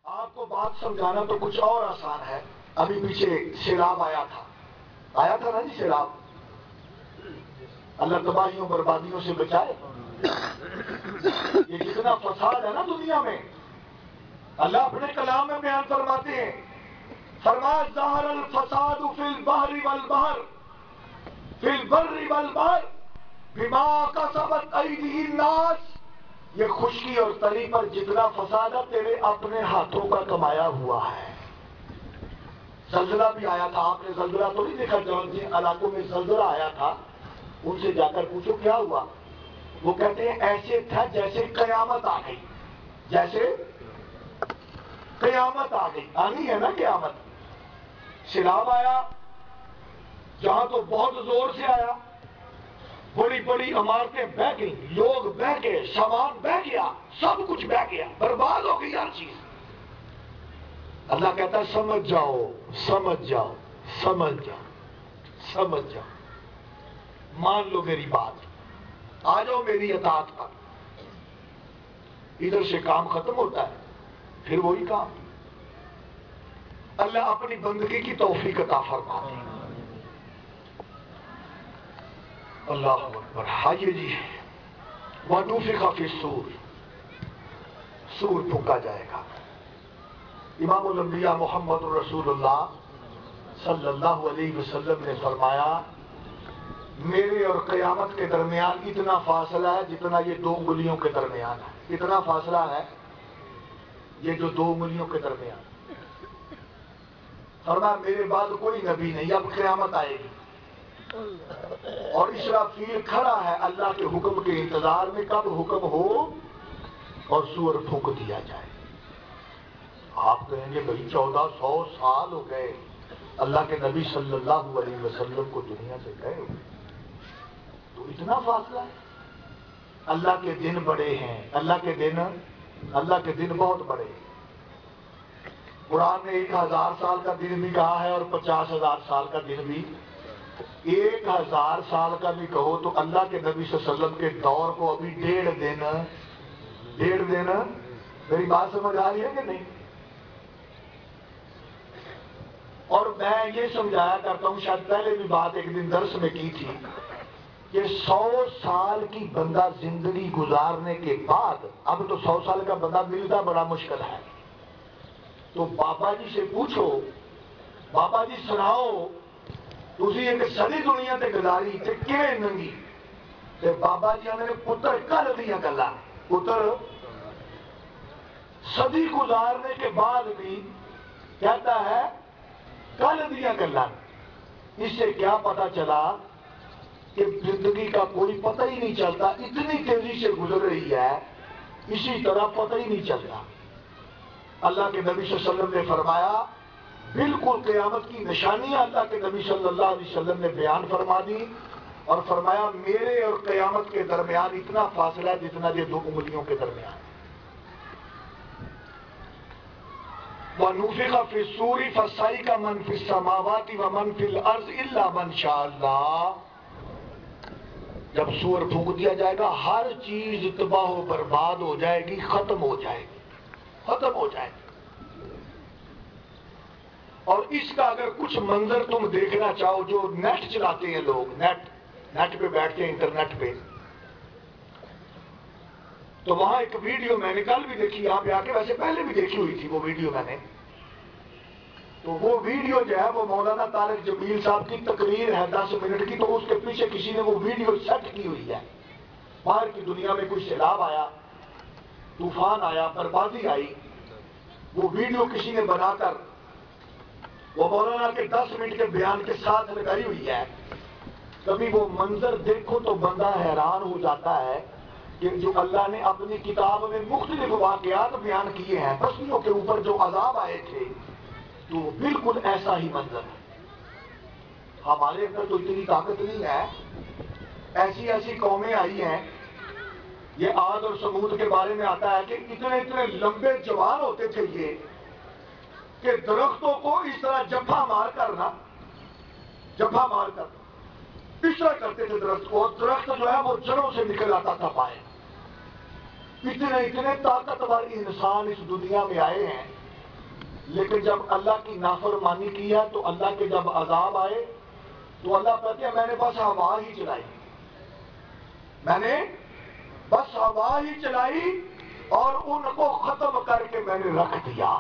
آپ کو بات سمجھانا تو کچھ اور آسان ہے. ابھی پیچھے سیلاب آیا تھا نا جی سیلاب. اللہ تباہیوں بربادیوں سے بچائے. یہ جتنا فساد ہے نا دنیا میں، اللہ اپنے کلام میں بیان فرماتے ہیں. فرمایا ظہر الفساد فی البحر والبحر فی البر والبحر بما کسبت ایدی الناس. یہ خشکی اور تری پر جتنا فساد ہے تیرے اپنے ہاتھوں کا کمایا ہوا ہے. زلزلہ بھی آیا تھا. آپ نے زلزلہ تو نہیں دیکھا؟ جن علاقوں میں زلزلہ آیا تھا ان سے جا کر پوچھو کیا ہوا. وہ کہتے ہیں ایسے تھا جیسے قیامت آ گئی. جیسے قیامت آ گئی. آنی ہے نا قیامت. سیلاب آیا جہاں تو بہت زور سے آیا. بڑی بڑی عمارتیں بہہ گئی، لوگ بہہ گئے، سامان بہہ گیا، سب کچھ بہہ گیا، برباد ہو گئی ہر چیز. اللہ کہتا ہے سمجھ جاؤ سمجھ جاؤ سمجھ جاؤ سمجھ جاؤ، مان لو میری بات، آ جاؤ میری اطاعت پر. ادھر سے کام ختم ہوتا ہے پھر وہی کام. اللہ اپنی بندگی کی توفیق عطا فرمائے. اللہ اکبر. آئیے جی. وَنُفِخَ فِي الصُّورِ، سور پھونکا جائے گا. امام الانبیاء محمد رسول اللہ صلی اللہ علیہ وسلم نے فرمایا میرے اور قیامت کے درمیان اتنا فاصلہ ہے جتنا یہ دو انگلیوں کے درمیان ہے. اتنا فاصلہ ہے یہ جو دو انگلیوں کے درمیان. فرمایا میرے بعد کوئی نبی نہیں، اب قیامت آئے گی اور اسرافیل کھڑا ہے اللہ کے حکم کے انتظار میں کب حکم ہو اور سور پھونک دیا جائے. آپ کہیں گے بھائی 1400 سال ہو گئے اللہ کے نبی صلی اللہ علیہ وسلم کو دنیا سے گئے ہوئے، تو اتنا فاصلہ ہے. اللہ کے دن بڑے ہیں. اللہ کے دن بہت بڑے ہیں. قرآن نے 1000 سال کا دن بھی کہا ہے اور 50,000 سال کا دن بھی. 1000 سال کا بھی کہو تو اللہ کے نبی صلی اللہ علیہ وسلم کے دور کو ابھی 1.5 دن. میری بات سمجھ آ رہی ہے کہ نہیں؟ اور میں یہ سمجھایا کرتا ہوں، شاید پہلے بھی بات ایک دن درس میں کی تھی، کہ 100 سال کی بندہ زندگی گزارنے کے بعد، اب تو 100 سال کا بندہ ملتا بڑا مشکل ہے. تو بابا جی سے پوچھو، بابا جی سناؤ تسی ایک صدی دنیا تے گزاری تے کیویں ننگی؟ تے بابا جی نے پتر کل دیا گلا، پتر صدی گزارنے کے بعد بھی کہتا ہے کل دیا گلا. اس سے کیا پتا چلا کہ زندگی کا کوئی پتہ ہی نہیں چلتا، اتنی تیزی سے گزر رہی ہے اسی طرح پتہ ہی نہیں چلتا. اللہ کے نبی صلی اللہ علیہ وسلم نے فرمایا بالکل قیامت کی نشانیاں اللہ کے نبی صلی اللہ علیہ وسلم نے بیان فرما دی اور فرمایا میرے اور قیامت کے درمیان اتنا فاصلہ ہے جتنا یہ دو انگلیوں کے درمیان. وَنُفِخَ فِي الصُّورِ فَصَعِقَ مَنْ فِي السَّمَاوَاتِ وَمَنْ فِي الْأَرْضِ إِلَّا مَنْ شَاءَ اللَّهُ. جب سور پھونک دیا جائے گا ہر چیز تباہ و برباد ہو جائے گی، ختم ہو جائے گی، ختم ہو جائے گی. اور اس کا اگر کچھ منظر تم دیکھنا چاہو، جو نیٹ چلاتے ہیں لوگ، نیٹ پہ بیٹھتے ہیں انٹرنیٹ پہ، تو وہاں ایک ویڈیو میں نے کل بھی دیکھی یہاں پہ آ کے، ویسے پہلے بھی دیکھی ہوئی تھی وہ ویڈیو میں نے. تو وہ ویڈیو جو ہے وہ مولانا طارق جمیل صاحب کی تقریر ہے 10 منٹ کی، تو اس کے پیچھے کسی نے وہ ویڈیو سیٹ کی ہوئی ہے. باہر کی دنیا میں کوئی سیلاب آیا، طوفان آیا، بربادی آئی، وہ ویڈیو کسی نے بنا کر وہ مولانا کے 10 منٹ کے بیان کے ساتھ لگائی ہوئی ہے. کبھی وہ منظر دیکھو تو بندہ حیران ہو جاتا ہے کہ جو اللہ نے اپنی کتاب میں مختلف واقعات بیان کیے ہیں بستیوں کے اوپر جو عذاب آئے تھے، تو بالکل ایسا ہی منظر ہے. ہمارے اندر تو اتنی طاقت نہیں ہے. ایسی ایسی قومیں آئی ہیں، یہ عاد اور سمود کے بارے میں آتا ہے کہ اتنے لمبے جوان ہوتے تھے یہ کہ درختوں کو اس طرح جفا مار کر اس طرح کرتے تھے درخت کو، درخت جو ہے وہ جڑوں سے نکل آتا تھا باہر. اتنے طاقتور انسان اس دنیا میں آئے ہیں لیکن جب اللہ کی نافرمانی کی ہے تو اللہ کے جب عذاب آئے تو اللہ کہتے ہیں میں نے بس ہوا ہی چلائی، میں نے بس ہوا ہی چلائی اور ان کو ختم کر کے میں نے رکھ دیا۔